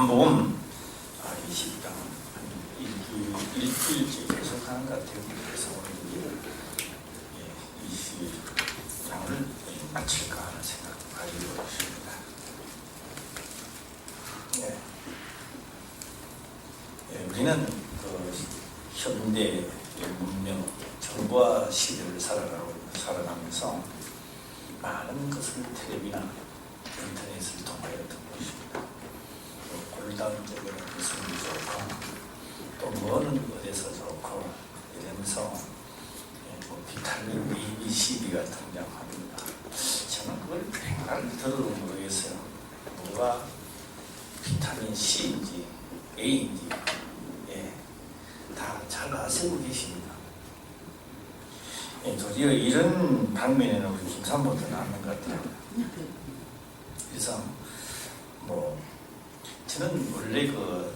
요한복음 20장 일주일째 계속 하는 것 같아요. 그래서 오늘 20장을 마칠까 하는 생각 가지고 있습니다. 우리는 그 현대의 문명, 정보화 시대를 살아가면서 많은 것을 텔레비나 인터넷을 통하여 듣고 있습니다. 골다운적으로 무슨 좋고 또 뭐는 어디서 좋고 이러면서 비타민 A, B, C, D가 등장합니다. 저는 그걸 백날 들어도 모르겠어요. 뭐가 비타민 C인지 A인지 다 잘 아시고 계십니다. 도리어 이런 방면에는 우리 김삼보다는 않는 것 같아요. 그래서 저는 원래 그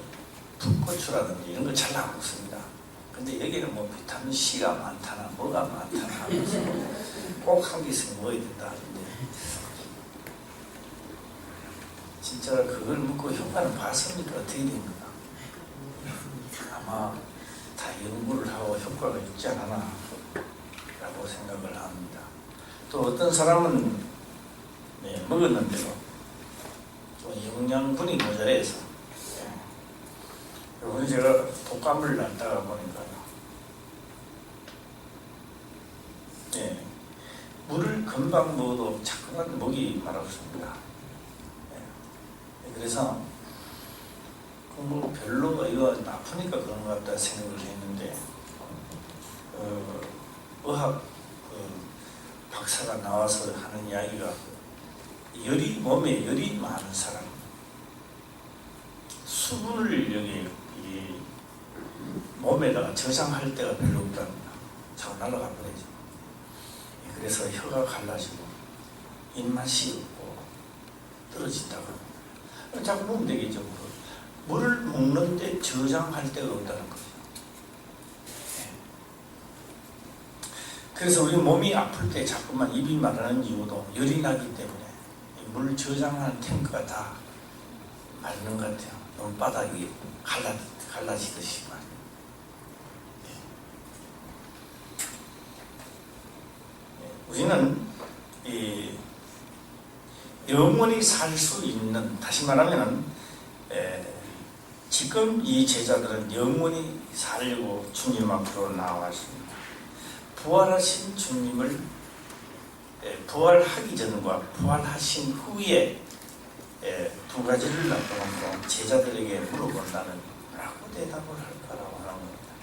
풋고추라든지 이런 거 잘 안 먹습니다. 근데 여기는 비타민 C가 많다나 뭐가 많다나 하면서 꼭 한 개씩 먹어야 된다 하는데 진짜 그걸 먹고 효과는 봤습니까? 어떻게 됩니까? 아마 다 연구를 하고 효과가 있지 않나 라고 생각을 합니다. 또 어떤 사람은 먹었는데도 좀 영양분이 모자라서 이번에 제가 독감을 낳다가 보니까요, 물을 금방 먹어도 자꾸만 목이 마렵습니다. 그래서 별로 이거 아프니까 그런 것 같다 생각을 했는데 의학 박사가 나와서 하는 이야기가 몸에 열이 많은 사람 수분을 여기 이 몸에다가 저장할 데가 별로 없답니다. 자꾸 날아가 버리죠. 그래서 혀가 갈라지고 입맛이 없고 떨어진다고 자꾸 먹으면 되겠죠. 물을 먹는데 저장할 데가 없다는 거죠. 그래서 우리 몸이 아플 때 자꾸만 입이 마르는 이유도 열이 나기 때문에 물 저장하는 탱크가 다 마르는 것 같아요. 눈바닥이 갈라지듯이 말이에요. 우리는 영원히 살 수 있는, 다시 말하면 지금 이 제자들은 영원히 살려고 주님 앞으로 나왔습니다. 부활하신 주님을 부활하기 전과 부활하신 후에 두 가지를 놔두고 제자들에게 물어본다면 뭐라고 대답을 할까라고 하는 겁니다.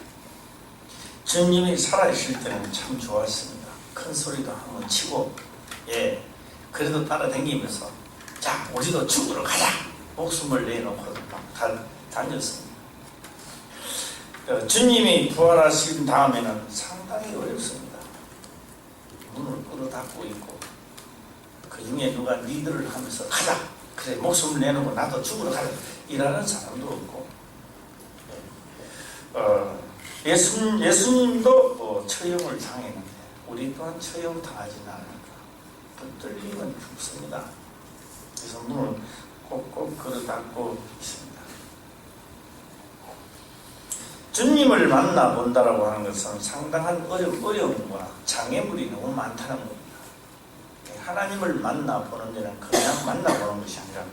주님이 살아있을 때는 참 좋았습니다. 큰 소리도 한번 치고 그래도 따라다니면서 자 우리도 죽으러 가자 목숨을 내놓고 막 다녔습니다. 주님이 부활하신 다음에는 상당히 어렵습니다. 문을 끌어 닫고 있고 그 중에 누가 리더를 하면서 가자 그래 목숨을 내놓고 나도 죽으러 가자 이라는 사람도 없고 예수님도 처형을 당했는데 우리 또한 처형 당하지는 않을까 붙들리면 죽습니다. 그래서 문을 꼭꼭 걸어 닫고 있습니다. 주님을 만나본다라고 하는 것은 상당한 어려움과 장애물이 너무 많다는 겁니다. 하나님을 만나보는 데는 그냥 만나보는 것이 아니라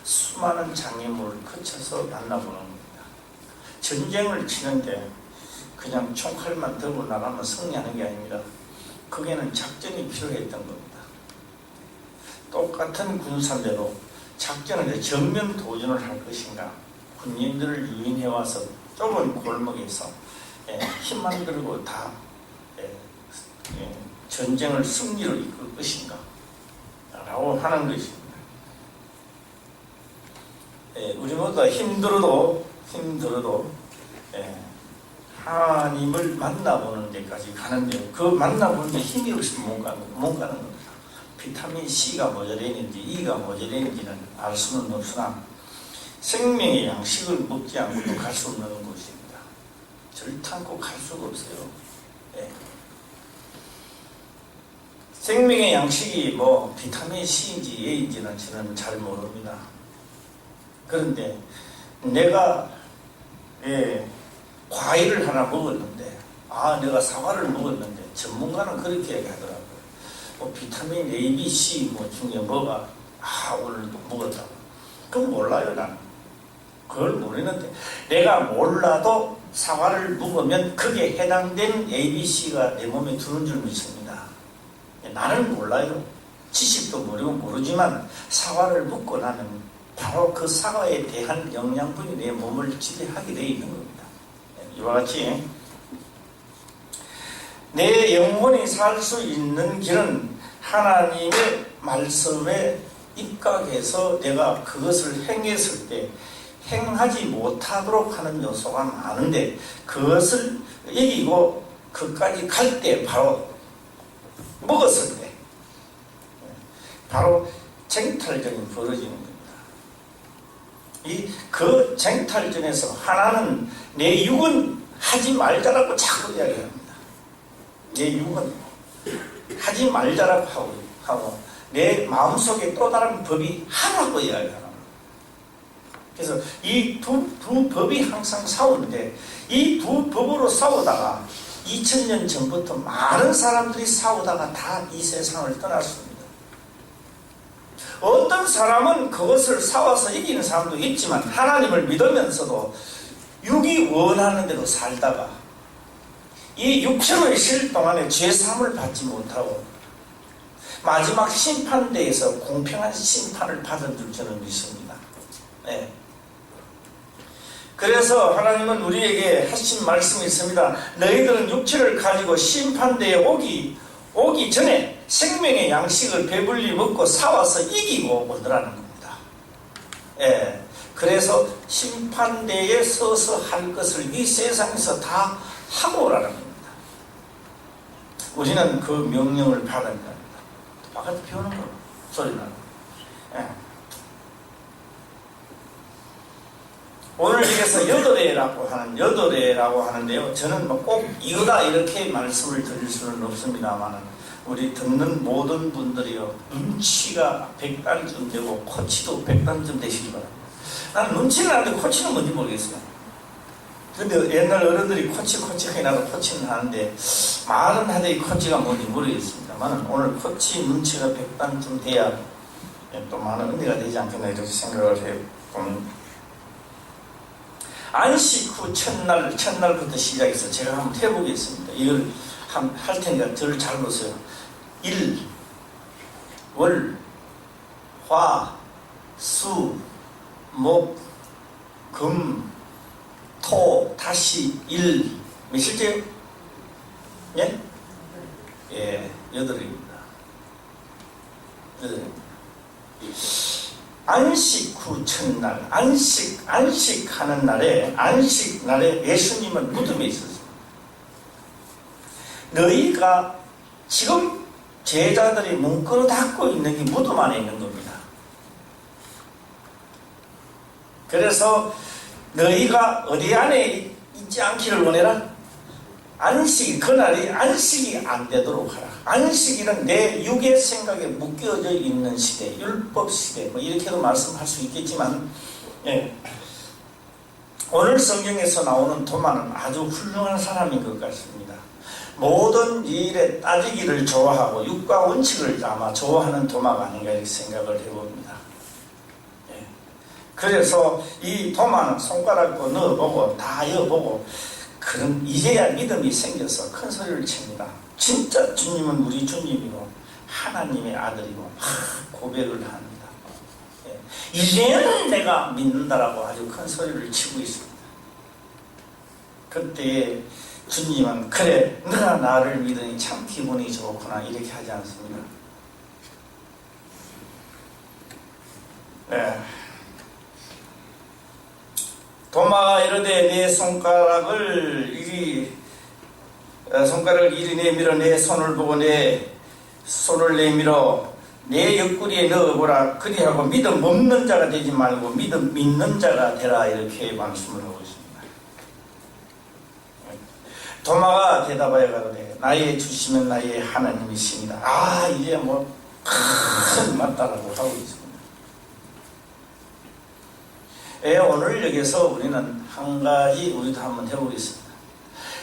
수많은 장애물을 거쳐서 만나보는 겁니다. 전쟁을 치는데 그냥 총칼만 들고 나가면 승리하는 게 아닙니다. 거기에는 작전이 필요했던 겁니다. 똑같은 군사대로 작전을 정면 도전을 할 것인가 군인들을 유인해와서 좁은 골목에서 힘만 들고 다 전쟁을 승리로 이끌 것인가 라고 하는 것입니다. 우리 모두 힘들어도 하나님을 만나보는 데까지 가는데 그 만나보는 데 힘이 없으면 못 가는 겁니다. 비타민 C가 모자라는지 E가 모자라는지는 알 수는 없으나 생명의 양식을 먹지 않고도 갈 수 없는 곳입니다. 절탄코 갈 수가 없어요. 생명의 양식이 비타민 C인지 A인지는 저는 잘 모릅니다. 그런데 내가 과일을 하나 먹었는데 내가 사과를 먹었는데 전문가는 그렇게 얘기하더라고요. 비타민 A, B, C 중에 뭐가 오늘 먹었다고. 그건 몰라요. 나는 그걸 모르는데 내가 몰라도 사과를 먹으면 그게 해당된 A, B, C가 내 몸에 들어온 줄 믿습니다. 나는 몰라요. 지식도 모르지만 사과를 먹고 나면 바로 그 사과에 대한 영양분이 내 몸을 지배하게 되어 있는 겁니다. 이와 같이 내 영혼이 살 수 있는 길은 하나님의 말씀에 입각해서 내가 그것을 행했을 때 행하지 못하도록 하는 요소가 많은데 그것을 이기고 그까지 갈 때 바로 먹었을 때 바로 쟁탈전이 벌어지는 겁니다. 그 쟁탈전에서 하나는 내 육은 하지 말자라고 자꾸 이야기합니다. 내 육은 하지 말자라고 하고 내 마음속에 또 다른 법이 하라고 이야기합니다. 그래서 이 두 법이 항상 싸우는데 이 두 법으로 싸우다가 2000년 전부터 많은 사람들이 싸우다가 다 이 세상을 떠났습니다. 어떤 사람은 그것을 싸워서 이기는 사람도 있지만 하나님을 믿으면서도 육이 원하는 대로 살다가 이 육체의 실 동안에 죄사함을 받지 못하고 마지막 심판대에서 공평한 심판을 받은 줄 저는 믿습니다. 그래서 하나님은 우리에게 하신 말씀이 있습니다. 너희들은 육체를 가지고 심판대에 오기 전에 생명의 양식을 배불리 먹고 싸워서 이기고 오더라는 겁니다. 그래서 심판대에 서서 할 것을 이 세상에서 다 하고 오라는 겁니다. 우리는 그 명령을 받은 겁니다. 바깥에 피우는 거 소리 나는 오늘 여기서 여덟해라고 하는데요. 저는 꼭 이거다 이렇게 말씀을 드릴 수는 없습니다만 우리 듣는 모든 분들이요 눈치가 100단쯤 되고 코치도 100단쯤 되시기 바랍니다. 나는 눈치는 하는데 코치는 뭔지 모르겠어요. 근데 옛날 어른들이 코치 해놔도 코치는 하는데 말은 하되 이 코치가 뭔지 모르겠습니다만 오늘 코치 눈치가 100단쯤 돼야 또 많은 은혜가 되지 않겠나 이렇게 생각을 해봅니다. 안식 후 첫날부터 시작해서 제가 한번 해보겠습니다. 이걸 할 테니까 저를 잘 보세요. 일, 월, 화, 수, 목, 금, 토, 다시 일. 며칠째요? 여덟입니다. 안식 후 첫날, 안식하는 날에, 안식 날에 예수님은 무덤에 있었습니다. 너희가 지금 제자들이 문구로 닫고 있는 게 무덤 안에 있는 겁니다. 그래서 너희가 어디 안에 있지 않기를 원해라. 그날이 안식이 안 되도록 하라. 안식일은 내 육의 생각에 묶여져 있는 시대, 율법 시대, 이렇게도 말씀할 수 있겠지만, 오늘 성경에서 나오는 도마는 아주 훌륭한 사람인 것 같습니다. 모든 일에 따지기를 좋아하고 육과 원칙을 아마 좋아하는 도마가 아닌가 이렇게 생각을 해봅니다. 그래서 이 도마는 손가락도 넣어보고 다 이어보고 그럼 이제야 믿음이 생겨서 큰 소리를 칩니다. 진짜 주님은 우리 주님이고 하나님의 아들이고 고백을 합니다. 이제는 내가 믿는다라고 아주 큰 소리를 치고 있습니다. 그때 주님은 그래 너가 나를 믿으니 참 기분이 좋구나 이렇게 하지 않습니다. 도마가 이르되 내 손가락을 이리 내밀어 내 손을 보고 내 손을 내밀어 내 옆구리에 넣어보라. 그리하고 믿음 없는 자가 되지 말고 믿음 믿는 자가 되라 이렇게 말씀을 하고 있습니다. 도마가 대답하여 가로되 나의 주시면 나의 하나님이십니다. 이제 큰 맞다라고 하고 있습니다. 오늘 여기서 우리는 한 가지 우리도 한번 해보겠습니다.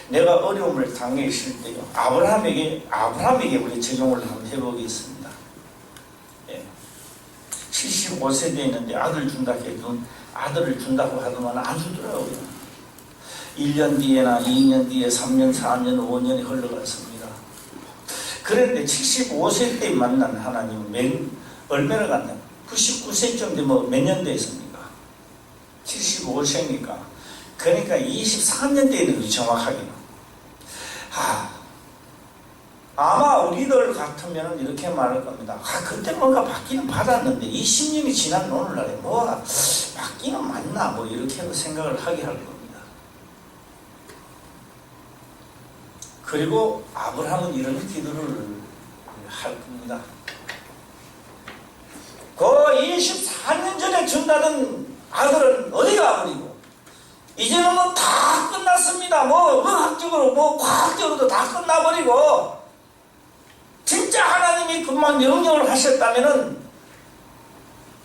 내가 어려움을 당해 있을 때요, 아브라함에게 우리 적용을 한번 해보겠습니다. 75세 되었는데 아들을 준다고 하더만 안 주더라고요. 1년 뒤에나 2년 뒤에 3년, 4년, 5년이 흘러갔습니다. 그런데 75세 때 만난 하나님은 얼마나 갔나? 99세쯤 되면 몇 년 됐습니까? 75세니까. 그러니까 24년 되는 정확하게는. 아마 우리들 같으면 이렇게 말할 겁니다. 그때 뭔가 받기는 받았는데 20년이 지난 오늘날에 뭐가 받기는 맞나? 뭐 이렇게 생각을 하게 할 겁니다. 그리고 아브라함은 이런 기도를 할 겁니다. 그 24년 전에 준다는 아들은 어디 가버리고, 이제는 뭐 다 끝났습니다. 뭐 의학적으로 뭐 과학적으로도 다 끝나버리고, 진짜 하나님이 그만 명령을 하셨다면은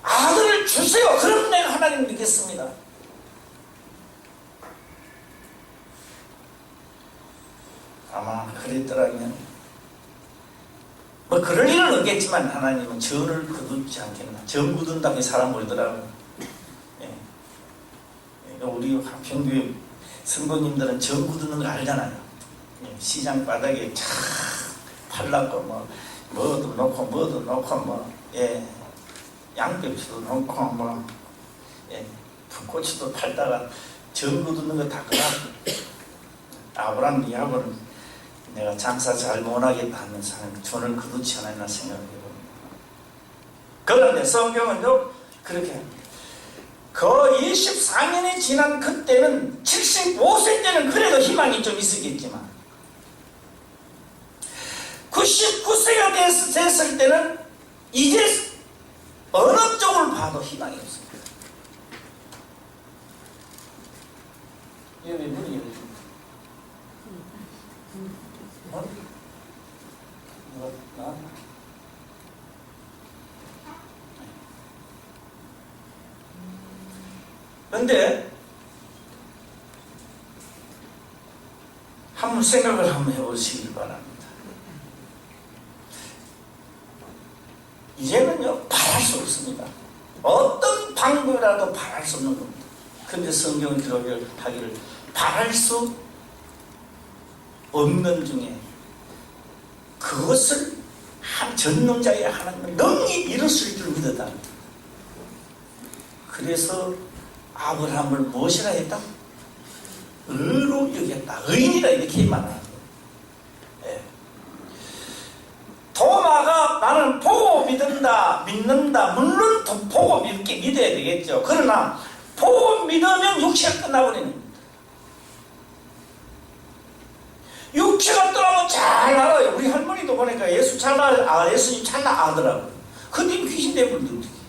아들을 주세요. 그럼 내가 하나님 믿겠습니다. 아마 그랬더라면 뭐 그럴 일은 없겠지만 하나님은 전을 거두지 않겠나. 전 굳은다고 사람 그러더라고요. 우리 평교회 성도님들은 전 굳는 거 알잖아요. 시장 바닥에 쫙 팔라고 뭐도 놓고 양배추도 놓고 풋고추도 팔다가 전 굳는 거 다 끝나고, 아브라함 이하고는 내가 장사 잘 못하겠다 하는 사람이 전을 거두지 않았나 생각해 봅니다. 그런데 성경은요 그렇게 합니다. 그 24년이 지난 그때는, 75세 때는 그래도 희망이 좀 있었겠지만 99세가 됐을 때는 이제 어느 쪽을 봐도 희망이 없습니다. 이게 왜 문이 열립니까? 그런데 한번 생각을 한번 해보시길 바랍니다. 이제는요 바랄 수 없습니다. 어떤 방법이라도 바랄 수 없는 겁니다. 근데 성경은 기록하기를 바랄 수 없는 중에 그것을 한 전능자의 하나님은 능히 이루실 줄 믿었다. 그래서 아브라함을 무엇이라 했다? 의로 여겼다. 의인이라 이렇게 말하는 거예요. 도마가 나는 보고 믿는다. 물론 보고 믿어야 되겠죠. 그러나 보고 믿으면 육체가 끝나버리는 겁니다. 육체가 떠나면 잘 알아요. 우리 할머니도 보니까 예수님 잘 아더라고요. 근데 귀신 되버리는데 어떻게?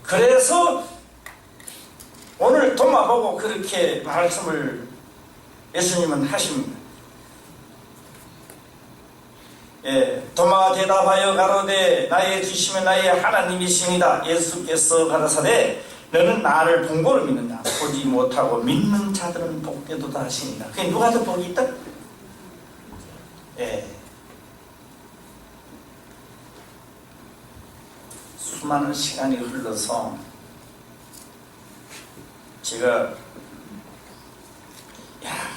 그래서 오늘 도마 보고 그렇게 말씀을 예수님은 하십니다. 도마가 대답하여 가로되 나의 주시면 나의 하나님이시니라. 예수께서 가라사대 너는 나를 본고로 믿는다. 보지 못하고 믿는 자들은 복되도다 하시니라. 그게 누가 더 복이 있다? 수많은 시간이 흘러서 제가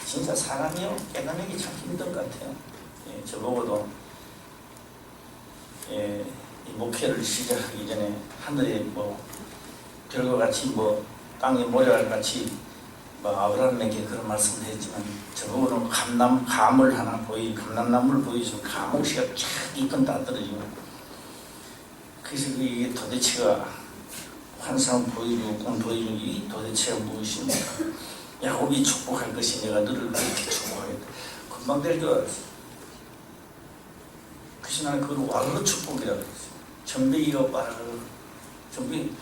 진짜 사람이요 깨닫기 참 힘든 것 같아요. 저보고도 이 목회를 시작하기 전에 하늘에 뭐 별과 같이 땅에 모래알 같이 아브라함에게 그런 말씀을 했지만, 저보고는 감람나무를 보여주면 감옥씨가 쫙 이끈 다 떨어지고, 그래서 이게 도대체가 환상 보여주고 꿈 보여주고 이 도대체가 무엇입니까? 야곱이 축복할 것이 내가 너를 그렇게 축복하겠다. 금방 될 줄 알았어. 그래서 나는 그걸 와르르 축복이라고 했어요. 전배기가 와르르 전배기.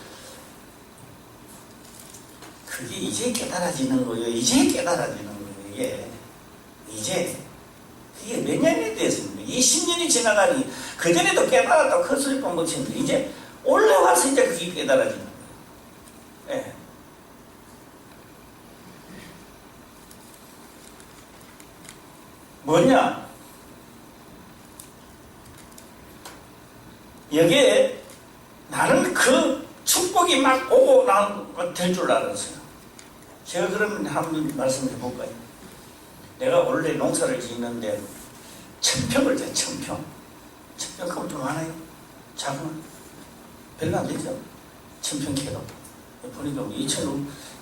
그게 이제 깨달아지는 거예요. 이제 깨달아지는 거예요. 이게 이제 이게 몇 년이 됐습니까? 20년이 지나가니 그전에도 깨달았다고 큰 소리 뻥뻥 치는데 이제 올라와서 이제 그게 깨달아지는 거예요. 예. 뭐냐? 여기에 나는 그 축복이 막 오고 될 줄 알았어요. 제가 그러면 한번 말씀해 볼까요? 내가 원래 농사를 짓는데 1000평을 재 1000평. 1000평 그럼 좀 많아요? 작으면? 별로 안 되죠? 1000평 캐도. 보니까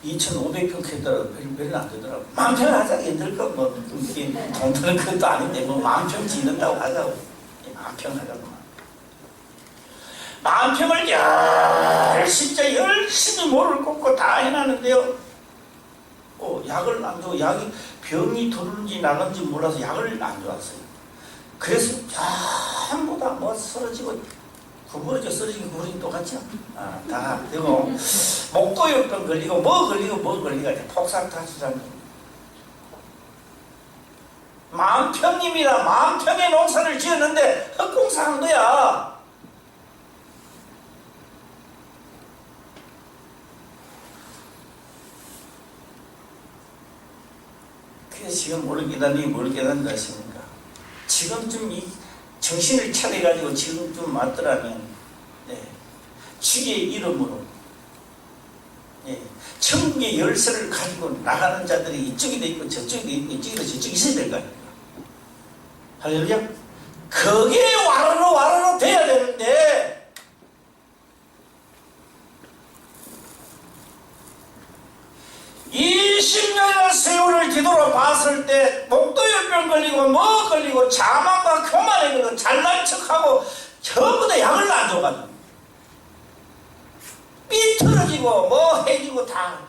2500평 캐더라도 별로 안 되더라고. 10,000평 하자. 얘들까 뭐, 돈 드는 것도 아닌데, 뭐, 10,000평 짓는다고 하자고. 10,000평 하자고. 10,000평을 진짜 열심히 모를 꽂고 다 해놨는데요. 약을 안 줘. 약이 병이 들는지 나는지 몰라서 약을 안 줘왔어요. 그래서 전부 다 뭐 쓰러지고 구부러져 쓰러지고 구부러지고 똑같죠. 다 되고 목도염병 걸리고 뭐 걸리고 폭삭타수산 10,000평입니다. 10,000평의 농사를 지었는데 헛공사한 거야. 그래서 지금 뭘 깨닫는가 하십니까? 지금쯤 이 정신을 차려가지고 지금쯤 맞더라면, 주의 이름으로, 천국의 열쇠를 가지고 나가는 자들이 이쪽에도 있고 저쪽에도 있고 이쪽에도 저쪽에 있어야 될 거 아닙니까? 할렐루야? 그게 와르르 돼야 되는데, 20년이나 세월을 뒤돌아봤을 때 목도염병 걸리고 뭐 걸리고 자만과 교만에 걸리고 잘난 척하고 전부 다 약을 안 줘가지고 삐뚤어지고 뭐 해지고 다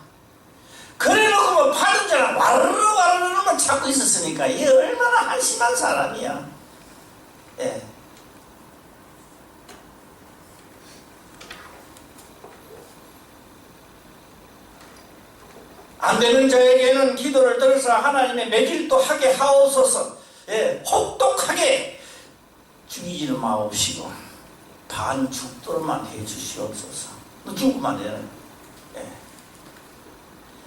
그래놓고 뭐 파는 자는 와르르만 찾고 있었으니까 이게 얼마나 한심한 사람이야. 예. 안 되는 자에게는 기도를 들어서 하나님의 매질도 하게 하옵소서. 혹독하게 죽이지는 마옵시고 반 죽도록만 해주시옵소서. 죽으면 안 되는.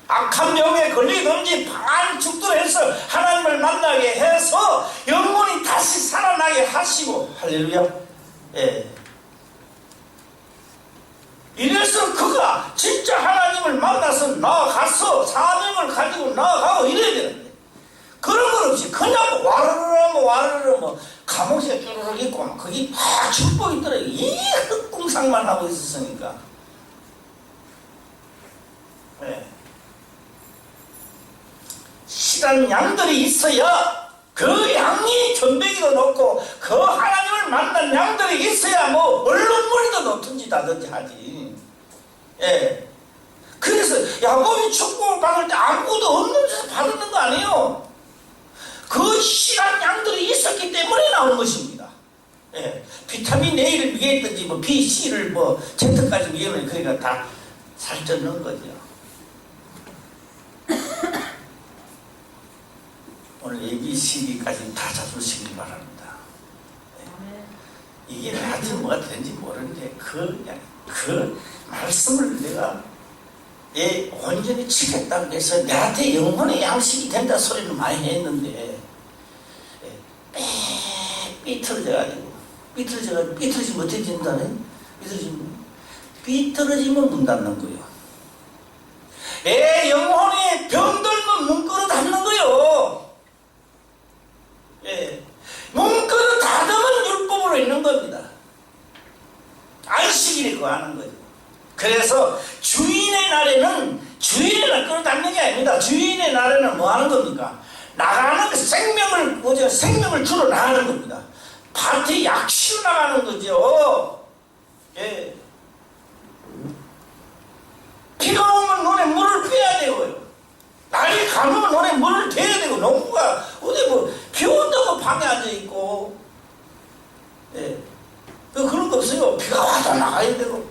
악한 병에 걸리든지 반 죽도록 해서 하나님을 만나게 해서 영혼이 다시 살아나게 하시고. 할렐루야. 이래서 그가 진짜 하나님을 만나서 나아가서 사명을 가지고 나아가고 이래야 되는데 그런 건 없이 그냥 와르르 감옥에 쭈르륵 있고 거기 다 축복이 있더라. 이 헛궁상만 하고 있었으니까. 실한 양들이 있어야 그 양이 전배기도 높고 그 하나님을 만난 양들이 있어야 뭐 얼룩무리도 높든지 다든지 하지. 그래서 야곱이 축복을 받을 때 아무것도 없는 데서 받는 거 아니에요. 그 실한 양들이 있었기 때문에 나온 것입니다. 비타민 A를 위해 있든지 뭐 B, C를 뭐 Z까지 위해 있는 그러니까 다 살쪄는 거죠. 오늘 ABCD까지 다 잡수시길 바랍니다. 이게 나한테 뭐가 되는지 모르는데 그 말씀을 내가 온전히 지켰다고 해서 내한테 영혼의 양식이 된다 소리를 많이 했는데 삐뚤어져가지고 삐뚤어지면 어떻게 된다네? 삐뚤어지면 문 닫는 거예요. 영혼이 병들면 문 끌어 닫는 거예요. 문 끌어 닫으면 율법으로 있는 겁니다. 안식일에 하는 거죠. 그래서 주인의 날에는 끌어 닫는 게 아닙니다. 주인의 날에는 뭐 하는 겁니까? 나가는 생명을 주러 나가는 겁니다. 밭에 약 치러 나가는 거죠. 비가 오면 논에 물을 빼야 되고요. 날이 가면 논에 물을 대야 되고 농부가 어디 뭐 비 온다고 방에 앉아 있고 그런 거 없어요. 비가 와도 나가야 되고.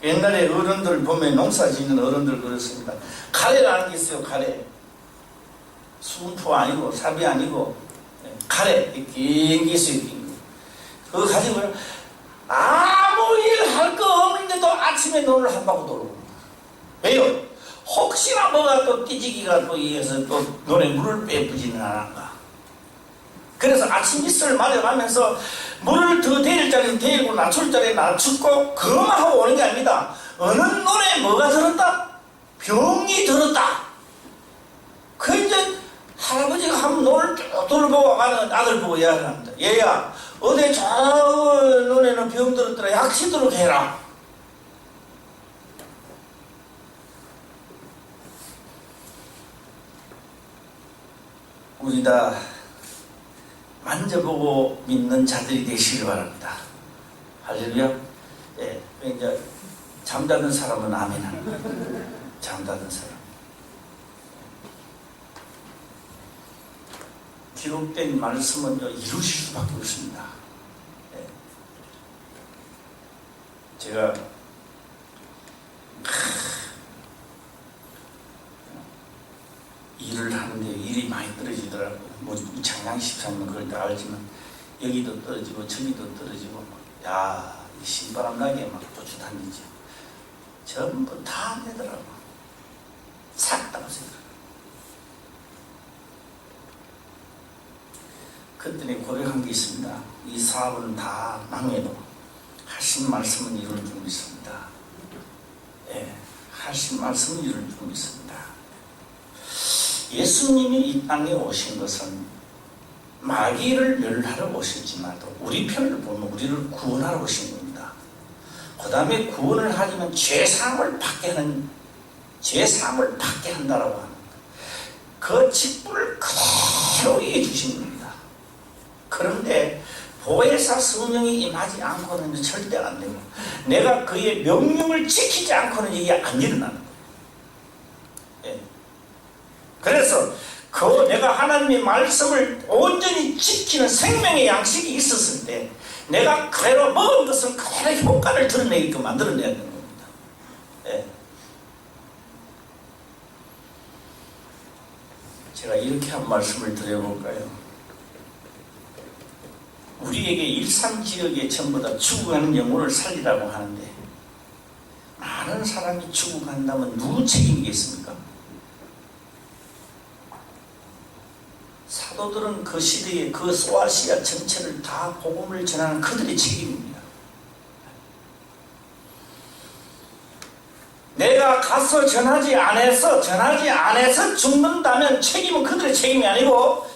옛날에 어른들 보면 농사 짓는 어른들 그렇습니다. 가래라는 게 있어요. 가래. 수분포 아니고 삽이 아니고 가래 낑기수 있긴 그거 가지고 아무 일 할 거 없는데도 아침에 논을 한 바퀴 돌고 왜요? 혹시나 뭐가 또 띠지기가 또 이어서 또 논에 물을 빼부지는 않을까. 그래서 아침 이슬을 맞아가면서 물을 더 데릴 자리는 데리고 낮출 자리에 낮추고 그것만 하고 오는 게 아닙니다. 어느 논에 뭐가 들었다? 병이 들었다. 그 이제 할아버지가 한 논을 쭉 돌보고 가는 아들 보고 이야기합니다. 얘야 어디 저 논에는 병 들었더라. 약 치도록 해라. 우리 다 만져보고 믿는 자들이 되시길 바랍니다. 할렐루야. 예, 이제 잠자는 사람은 아멘 합니다. 잠자는 사람. 기록된 말씀은 이루실 수밖에 없습니다. 예. 제가 일을 하는데 일이 많이 떨어지더라고요. 뭐 창양 13년 그걸 다 알지만 여기도 떨어지고 저기도 떨어지고 야, 이 신바람 나게 막 쫓아다니죠. 전부 다 안 되더라고. 싹 다 없애더라고. 그랬더니 고백한 게 있습니다. 이 사업은 다 망해도 하신 말씀은 이룰 줄 믿습니다. 예, 하신 말씀은 이룰 줄 믿습니다. 예수님이 이 땅에 오신 것은 마귀를 멸하러 오셨지만도 우리 편을 보면 우리를 구원하러 오신 겁니다. 그 다음에 구원을 하려면 죄사함을 받게 한다라고 합니다. 그 직분을 그대로 해주신 겁니다. 그런데 보혜사 성령이 임하지 않고는 절대 안 되고 내가 그의 명령을 지키지 않고는 이게 안 일어나는 거예요. 예. 그래서 내가 하나님의 말씀을 온전히 지키는 생명의 양식이 있었을 때 내가 그대로 먹은 것은 그대로 효과를 드러내게끔 만들어내야 되는 겁니다. 예. 제가 이렇게 한 말씀을 드려볼까요? 우리에게 일상지역에 전부 다 죽어가는 영혼을 살리라고 하는데 많은 사람이 죽어간다면 누구 책임이겠습니까? 사도들은 그 시대에 그 소아시아 전체를 다 복음을 전하는 그들의 책임입니다. 내가 가서 전하지 않아서 죽는다면 책임은 그들의 책임이 아니고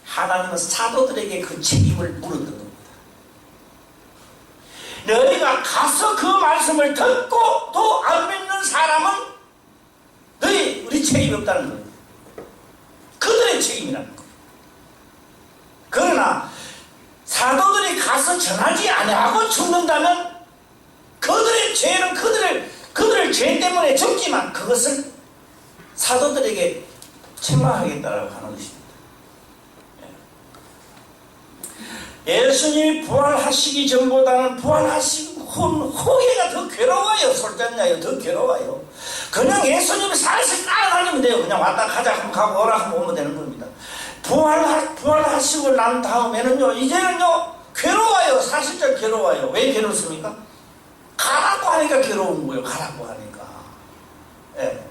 하나님은 사도들에게 그 책임을 물었던 겁니다. 너희가 가서 그 말씀을 듣고 또 안 믿는 사람은 우리 책임이 없다는 거예요. 그들의 책임이라는 거예요. 그러나 사도들이 가서 전하지 아니하고 죽는다면 그들의 죄는 그들의 죄 때문에 죽지만 그것을 사도들에게 책망하겠다라고 하는 것입니다. 예수님이 부활하시기 전보다는 부활하시고 후회가 더 괴로워요. 솔직하게 더 괴로워요. 그냥 예수님이 살살 따라다니면 돼요. 그냥 왔다 가자 하면 가고 오라 하면 오면 되는 겁니다. 부활하시고 난 다음에는요, 이제는요, 괴로워요. 사실상 괴로워요. 왜 괴롭습니까? 가라고 하니까 괴로운 거예요. 가라고 하니까. 예.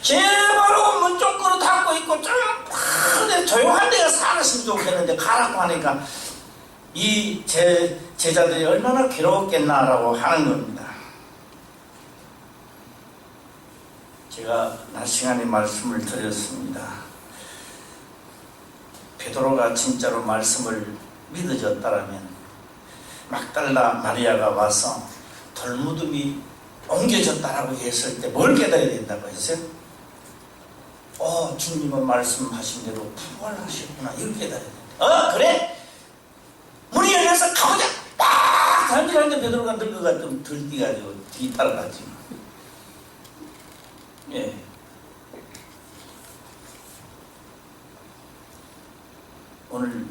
제발로 문 쪽으로 닫고 있고, 좀 조용한 데가 살았으면 좋겠는데, 가라고 하니까, 이 제자들이 얼마나 괴로웠겠나라고 하는 겁니다. 제가 낮 시간에 말씀을 드렸습니다. 베드로가 진짜로 말씀을 믿어졌다라면 막달라 마리아가 와서 돌무덤이 옮겨졌다라고 했을 때 뭘 깨달아야 된다고 했어요? 주님은 말씀하신 대로 부활하셨구나 이렇게 깨달아야 된다. 그래? 문이 열려서 가보자! 막 던지는데 베드로가 늙어가 좀 들뛰가지고 뒤따라가지. 예. 오늘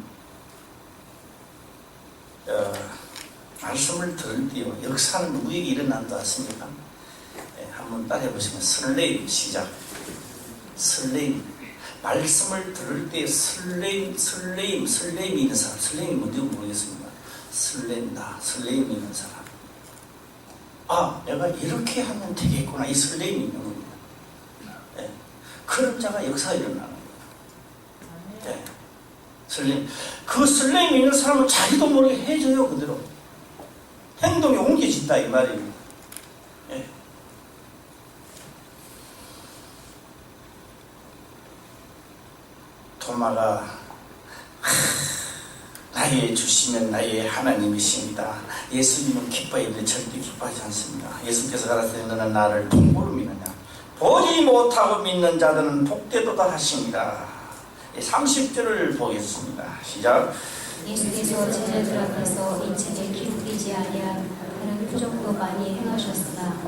말씀을 들을 때요, 역사는 누구에게 일어난다 하십니까? 예, 한번 따라해보시면 설레임 시작. 설레임. 말씀을 들을 때 설레임이 있는 사람, 설레임이 뭔지 모르겠습니다. 설레임이 있는 사람. 아, 내가 이렇게 하면 되겠구나. 이 설레임이 있는 겁니다. 네. 그런 자가 역사가 일어나는 거예요. 네. 그 설레임이 있는 사람은 자기도 모르게 해줘요, 그대로. 행동이 옮겨진다, 이 말이에요. 네. 도마가 나의 주시면 나의 하나님이십니다. 예수님은 기뻐했는데 절대 기뻐하지 않습니다. 예수께서 가라사대 너는 나를 통보로 믿느냐? 보지 못하고 믿는 자들은 복되도다 하십니다. 30절을 보겠습니다. 시작. 예수께서 제자들 앞에서 이 책에 기록되지 아니한 그런 표적도 많이 행하셨으나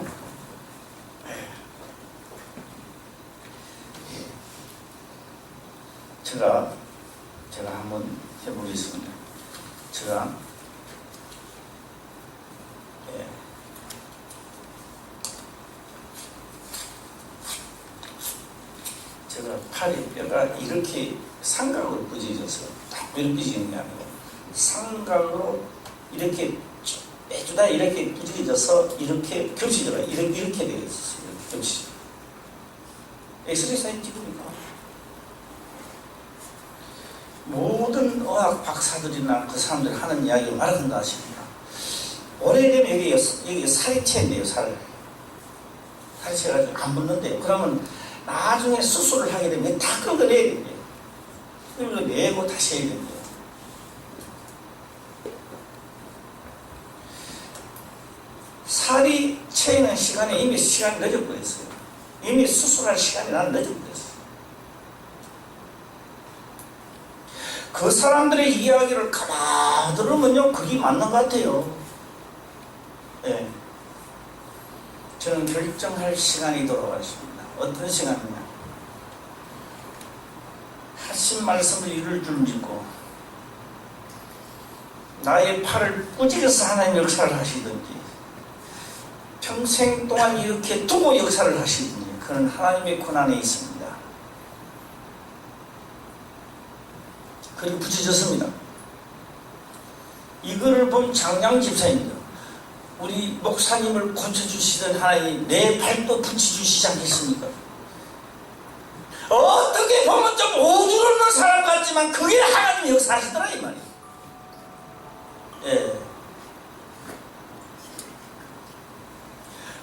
제가 한번 해보겠습니다. 제가 팔에 뼈가 이렇게 삼각으로 부딪혀서 딱 부딪히는 게 아니고 삼각으로 이렇게 빼주다 이렇게 부딪혀서 이렇게 겹치더라. 이렇게 되어 있었어요. 겹치죠. 엑스레이 사진 찍으니까 모든 의학 박사들이나 그 사람들 하는 이야기를 말한다 하십니다. 오래되면 여기 살이 채인데요, 살이 채가지고 안 붙는데요. 그러면 나중에 수술을 하게 되면 다 긁어내야 된대요. 긁어내고 다시 해야 된대요. 살이 채이는 시간에 이미 시간이 늦어버렸어요. 이미 수술할 시간이 난 늦어버렸어요. 그 사람들의 이야기를 가만히 들으면요, 그게 맞는 것 같아요. 예. 저는 결정할 시간이 돌아왔습니다. 어떤 시간이냐? 하신 말씀을 이룰 줄 믿고 나의 팔을 꾸짖어서 하나님 역사를 하시든지 평생 동안 이렇게 두고 역사를 하시든지 그는 하나님의 권한에 있습니다. 그리고 부딪혔습니다. 이거를 본 장량 집사님들, 우리 목사님을 고쳐주시던 하나님 내 발도 붙여주시지 않겠습니까? 어떻게 보면 좀 오줄 없는 사람 같지만 그게 하나님 역사하시더라 이 말이에요. 예.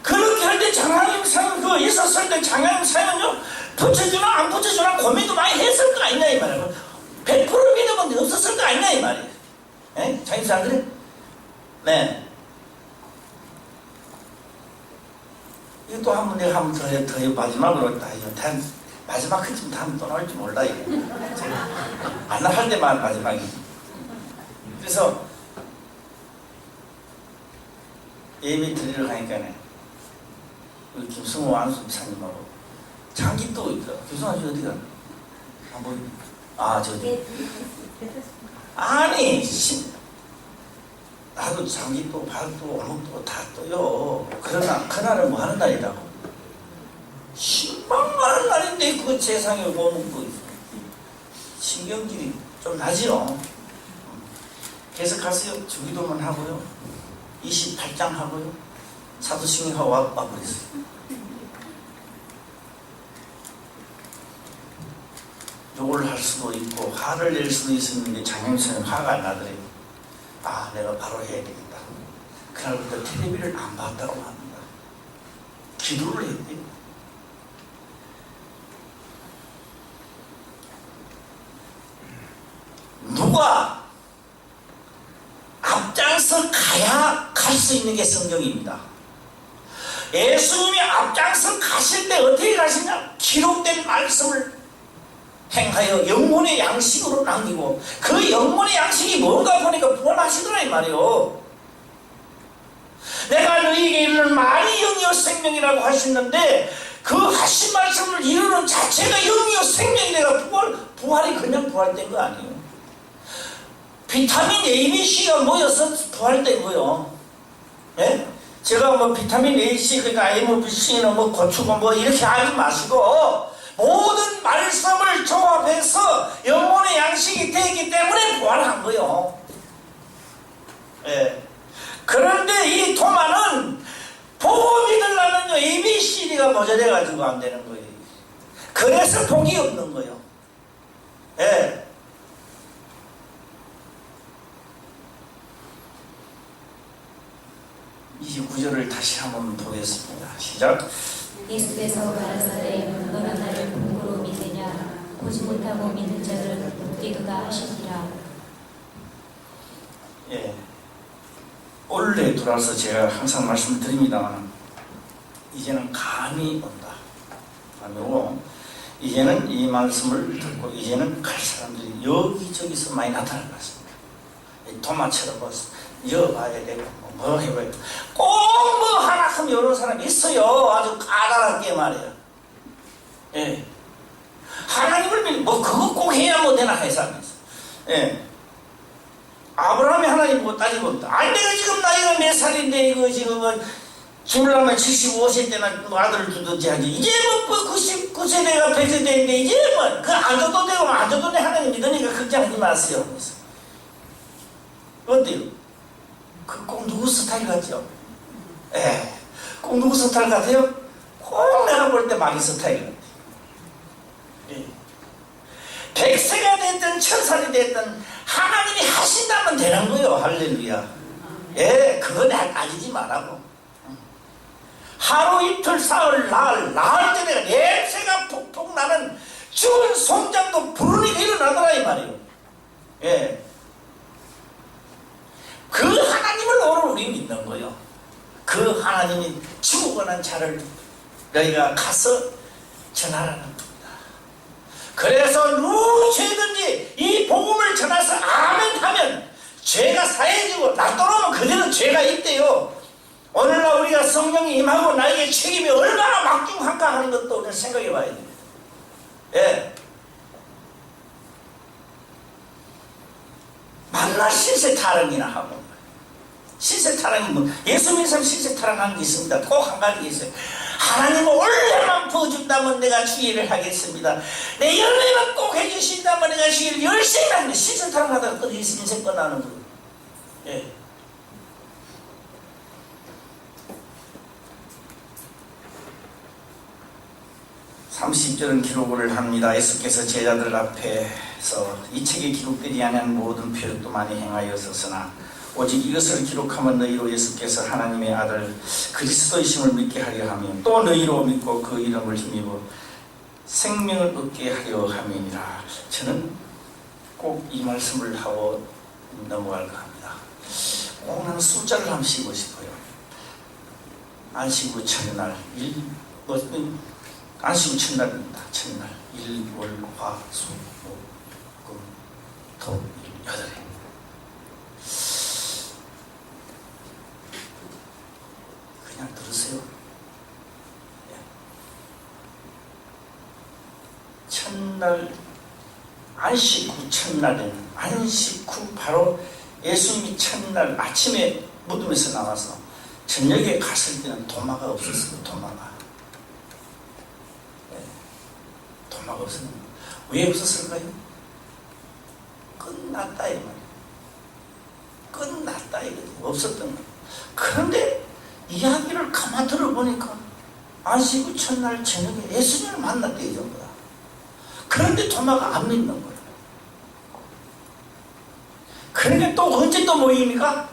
그렇게 할 때 장하님 사님 그거 있었을 때 장하님 사님은요 붙여주나 안 붙여주나 고민도 많이 했을 거 아니냐 이 말이에요. 100% 믿으면 없었을 거 아니냐 이 말이에요. 예? 장님사 안 그래? 네. 이거 또 한 번 내가 한 번 더 마지막으로 다 이거 마지막 끝쯤 다 한번 또 나올지 몰라 이거. 안 나갈 때만 마지막이지. 그래서 예배 드리러 가니까네 우리 김승호 안수 목사님하고 장기 또 있더라. 김승호 씨 어디가? 안 보이네. 아 저기. 아니 나도 장기 또 발도 어묵도 다 떠요. 그러나 그날은 뭐 하는 날이라고? 신방하는 날인데 그 세상에 오는 거 신경질이 좀 나지요. 계속 가세요. 주기도만 하고요. 28장 하고요. 사도신경하고 와버렸어요. 욕을 할 수도 있고 화를 낼 수도 있었는데 장영선은 화가 안 나더래요. 아, 내가 바로 해야 되겠다. 그날부터 텔레비를 안 봤다고 합니다. 기도를 했대요. 누가 앞장서 가야 갈 수 있는 게 성경입니다. 예수님이 앞장서 가실 때 어떻게 가시냐? 기록된 말씀을 행하여 영혼의 양식으로 남기고 그 영혼의 양식이 뭔가 보니까 부활하시더라 이 말이요. 내가 너희에게 이르는 말이 영이요 생명이라고 하시는데 그 하신 말씀을 이루는 자체가 영이요 생명이 내가 부활이 그냥 부활된 거 아니에요. 비타민 A, B, C가 모여서 부활된 거요. 예? 제가 뭐 비타민 A, C 그러니까 A, B, C는 뭐 고추고 뭐 이렇게 하지 마시고 모든 말씀을 조합해서 영혼의 양식이 되기 때문에 부활한 거요. 예. 그런데 이 토마는 보고 믿으려면요 ABCD가 모자라가지고 안 되는 거예요. 그래서 복이 없는 거예요. 예. 이 구절을 다시 한번 보겠습니다. 시작. 예수께서 가라사대 너는 나를 복으로 믿느냐 보지 못하고 믿는 자들은 복되도다 하시니라. 예. 원래 돌아서 제가 항상 말씀을 드립니다만 이제는 감이 온다. 감이 오고 이제는 이 말씀을 듣고 이제는 갈 사람들이 여기저기서 많이 나타날 것 같습니다. 도마처럼 여봐야 되고 뭐 해봐야 되고 꼭 뭐 하나 하면 이런 사람이 있어요. 아주 까다롭게 말이에요. 예. 하나님을 믿는 뭐 그거 꼭 해야 뭐 되나 할 사람이 있어요. 예. 아브라함이 하나님 뭐 따지고 있다. 아니 내가 지금 나이가 몇 살인데 이거 지금 죽으려면 75세 때나 뭐 아들을 주든지 하지. 이제 뭐 99세대가 배제되는데 이제 뭐 그 안 줘도 되고 안 줘도 돼 하나님 믿으니까 걱정하지 마세요. 그래서. 어때요? 그 꼭 누구 스타일 같죠? 예. 꼭 누구 스타일 같아요? 꼭 내가 볼 때 마귀 스타일 같아요. 예. 100세가 됐든 1000살이 됐든 하나님이 하신다면 되는 거예요. 할렐루야. 예, 그건 따지지 말라고. 하루 이틀 사흘 나흘 때 내가 냄새가 폭폭 나는 죽은 송장도 부르니까 일어나더라 이 말이에요. 예. 그 하나님을 오늘 우리 믿는 거예요. 그 하나님이 죽어가는 자를 너희가 가서 전하라는 겁니다. 그래서 누구든지 이 복음을 전해서 아멘 하면 죄가 사해지고 낫도록 그대로 죄가 있대요. 오늘날 우리가 성령이 임하고 나에게 책임이 얼마나 막중한가 하는 것도 우리가 생각해 봐야 됩니다. 예. 만날 신세 타령이나 하고 신세 타령이 뭐 예수 믿는 사람 신세 타령하는 게 있습니다. 꼭 한 가지 있어요. 하나님은 올해만 부어준다면 내가 주의를 하겠습니다. 내 열매만 꼭 해주신다면 내가 주의를 열심히 하는데 신세 타령하다가 또 인생 끝나는 거예요. 예. (30절은) 기록을 합니다. 예수께서 제자들 앞에서 이 책에 기록되지 않은 모든 표적도 많이 행하였으나 오직 이것을 기록하면 너희로 예수께서 하나님의 아들 그리스도이심을 믿게 하려 하며 또 너희로 믿고 그 이름을 힘입어 생명을 얻게 하려 함이니라. 저는 꼭 이 말씀을 하고 넘어갈까 합니다. 꼭 나는 숫자를 한번 씌고 싶어요. 안식구 첫날 안식구 첫날입니다. 첫날 일월화수목금토일 8일. 그냥 들으세요. 첫날 안식 후 첫날에는 안식 후 바로 예수님이 첫날 아침에 무덤에서 나와서 저녁에 갔을 때는 도마가 없었어요. 도마가 없었는데 왜 없었을까요? 끝났다 이 말이에요. 끝났다 이거죠. 없었던 거예요. 그런데 이야기를 가만 들어보니까 안식 후 첫날 저녁에 예수님을 만났대 이 정도다. 그런데 도마가 안 믿는 거예요. 그런데 또 언제 또 모입니까?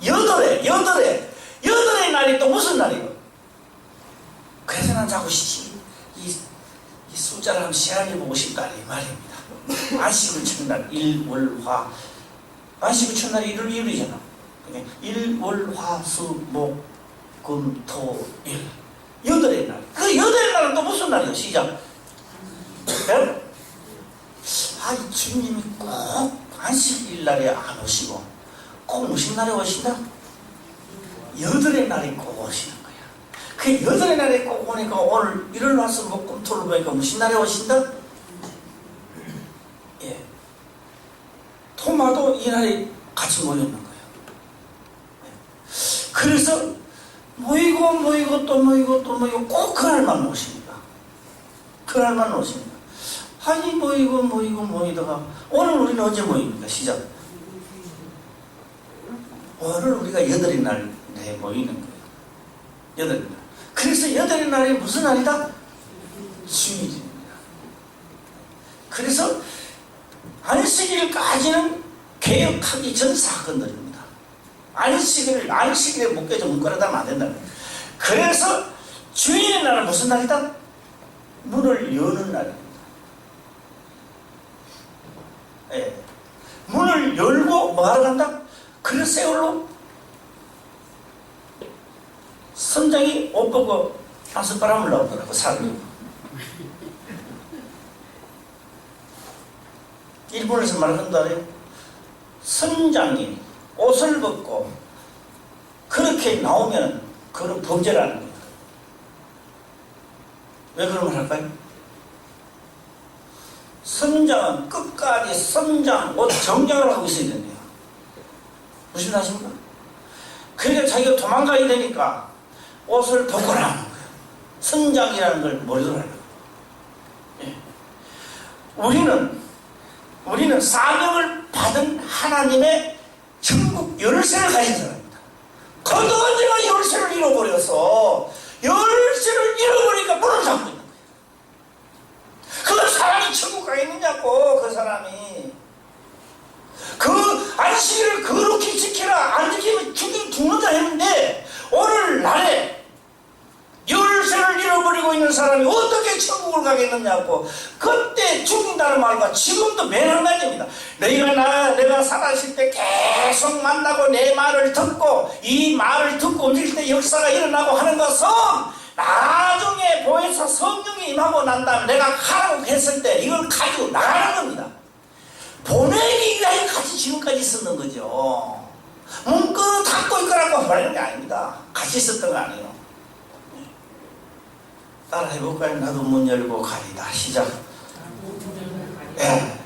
여덟의 날이 또 무슨 날이에요? 그래서 난 자꾸 이 숫자를 한번 시행해보고 싶다 이 말입니다. 안식일 첫날 일월화 안식일 첫날이 1월 2일이잖아. 일월화수목금토일 8의 날. 그 8의 날은 또 무슨 날이에요? 시작. 네? 이 주님이 꼭 안식일 날에 안 오시고 꼭 무슨 날에 오신다? 8의 날에 꼭 오시는 거야. 그 8의 날에 꼭 오니까 오늘 일월화수목금토를 보니까 무슨 날에 오신다? 예. 토마도 이날에 같이 모였는 거예요. 예. 그래서 모이고 또 모이고 꼭 그날만 모십니다. 그날만 오십니다. 아니 모이고 모이다가 오늘 우리는 언제 모입니까? 시작. 오늘 우리가 8일 날에 모이는 거예요. 8일 날. 그래서 8일 날이 무슨 날이다? 주일입니다. 그래서 안식일까지는 개혁하기 전 사건들입니다. 안식일에 묶여서 문과라다면 안 된다. 그래서 주일의 날은 무슨 날이다? 문을 여는 날입니다. 예. 문을 열고 뭐하러 간다? 그 세월로 선장이 옷 보고 안선바람을 나오더라고. 사람이. 일본에서 말한다래요. 선장이 옷을 벗고 그렇게 나오면 그건 범죄라는 거예요. 왜 그런 말 할까요? 선장은 끝까지 선장 옷 정장을 하고 있어야 된대요. 무슨 말씀입니까? 그러니까 자기가 도망가야 되니까 옷을 벗고 나오는 거예요. 선장이라는 걸 모르도록 하려고. 예. 우리는 사명을 받은 하나님의 천국 열쇠를 가진 사람입니다. 그런데 언제가 열쇠를 잃어버려서 열쇠를 잃어버리니까 문을 잡고 있는 거예요. 그 사람이 천국 가겠느냐고. 그 사람이 그 안식일을 그렇게 지키라. 안 지키면 죽는다 했는데 오늘 날에 열쇠를 잃어버리고 있는 사람이 어떻게 천국을 가겠느냐고. 그때 죽는다는 말과 지금도 매한가지입니다. 내가 살아있을 때 계속 만나고 내 말을 듣고 이 말을 듣고 움직일 때 역사가 일어나고 하는 것은 나중에 보혜사 성령이 임하고 난 다음에 내가 가라고 했을 때 이걸 가지고 나가는 겁니다. 보내기가 같이 지금까지 있었는 거죠. 문구를 닫고 있거라고 말하는 게 아닙니다. 같이 있었던 거 아니에요. 따라 해볼까요? 나도 문 열고 가리다. 시작. 예.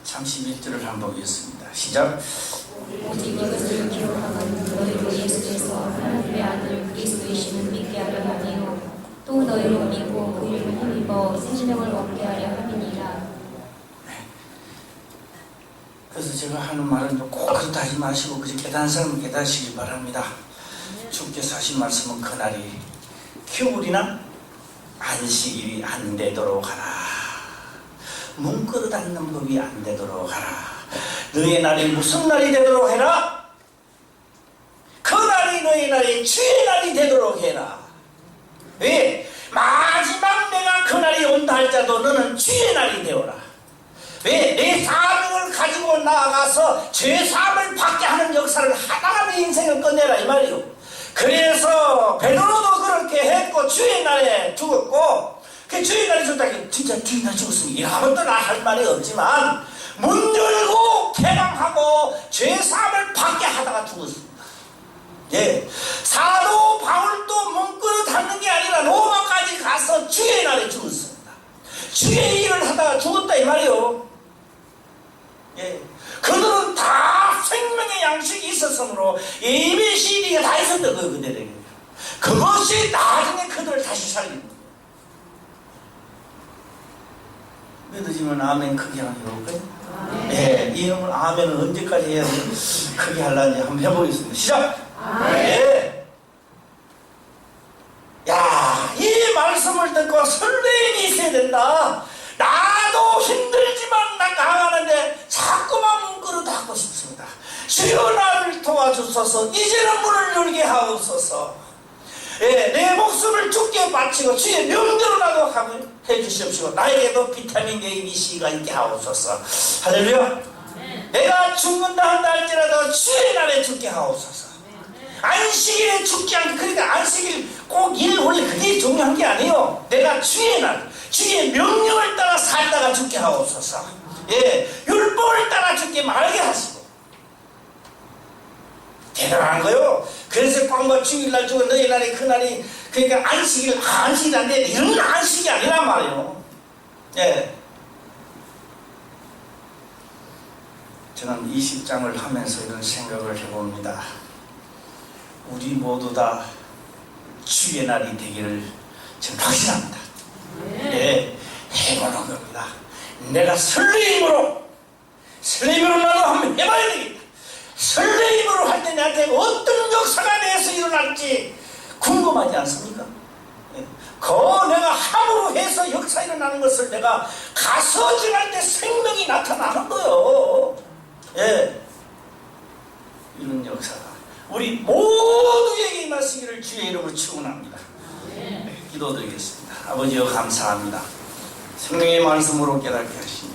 잠시 1절을 한번 보겠습니다. 시작. 오직 이것을 기록하면 너희로 예수께서 하나님의 아들 그리스도이심을 믿게 하려 하며 또 너희로 믿고 그 이름을 힘입어 생명을 얻게 하려 함이니라. 그래서 제가 하는 말은 꼭 그렇다 하지 마시고 그저 깨달은 사람은 깨닫시기 바랍니다. 주께서 하신 말씀은 그날이 겨울이나 안식일이 안 되도록 하라. 문그릇 닫는 법이 안 되도록 하라. 너의 날이 무슨 날이 되도록 해라. 그 날이 너의 날이 주의 날이 되도록 해라. 왜? 마지막 내가 그 날이 온다 할지라도 너는 주의 날이 되어라. 왜? 내 사명을 가지고 나아가서 죄사함을 받게 하는 역사를 하다가 내 인생을 끝내라 이 말이요. 그래서 베드로도 그렇게 했고 주의 날에 죽었고 그 주의 날에 죽었다. 진짜 주의 날에 죽었으니 이라면 또 나 할 말이 없지만 문 열고 개방하고 죄사함을 받게 하다가 죽었습니다. 예, 사도 바울도 문구를 닫는 게 아니라 로마까지 가서 주의 날에 죽었습니다. 주의 일을 하다가 죽었다 이 말이요. 예, 그들은 다 생명의 양식이 있었으므로 ABCD가 다 있었던 거예요. 그들에게. 그것이 나중에 그들을 다시 살리는 거예요. 믿으시면 아멘 크게 한번 해볼까요? 예, 이 놈을 아멘을 언제까지 해야 크게 하려는지 한번 해보겠습니다. 시작! 예. 야, 이 말씀을 듣고 설레임이 있어야 된다. 나도 힘들지만 나 강하는데 자꾸만 문구를 닫고 싶습니다. 주여 나를 도와주소서. 이제는 문을 열게 하옵소서. 예, 내 목숨을 주께 바치고 주의 명대로 나도 해주시옵시고 나에게도 비타민 A, B, C가 있게 하옵소서. 할렐루야. 내가 죽는다 한다 할지라도 주의 날에 죽게 하옵소서. 안식일에 죽지 않게. 그러니까 안식일 꼭 일 원래 그게 중요한 게 아니에요. 내가 주의 날 주의 명령을 따라 살다가 죽게 하옵소서. 예, 율법을 따라 죽게 말게 하시고. 대단한 거요. 그래서 꽉 주일날 죽은 너희 날이 그날이 그러니까 안식이 안 돼. 이런 안식이 아니란 말이에요. 예. 저는 20장을 하면서 이런 생각을 해봅니다. 우리 모두 다 주의 날이 되기를 저는 확신합니다. 네, 해보는 겁니다. 내가 설레임으로 나도 한번 해봐야 되겠다. 설레임으로 할 때 나한테 어떤 역사가 내에서 일어날지 궁금하지 않습니까? 내가 함으로 해서 역사 일어나는 것을 내가 가서 지날 때 생명이 나타나는 거요. 예. 이런 역사가 우리 모두에게 임하시기를 주의 이름으로 축원합니다. 기도드리겠습니다. 아버지여 감사합니다. 생명의 말씀으로 깨닫게 하시니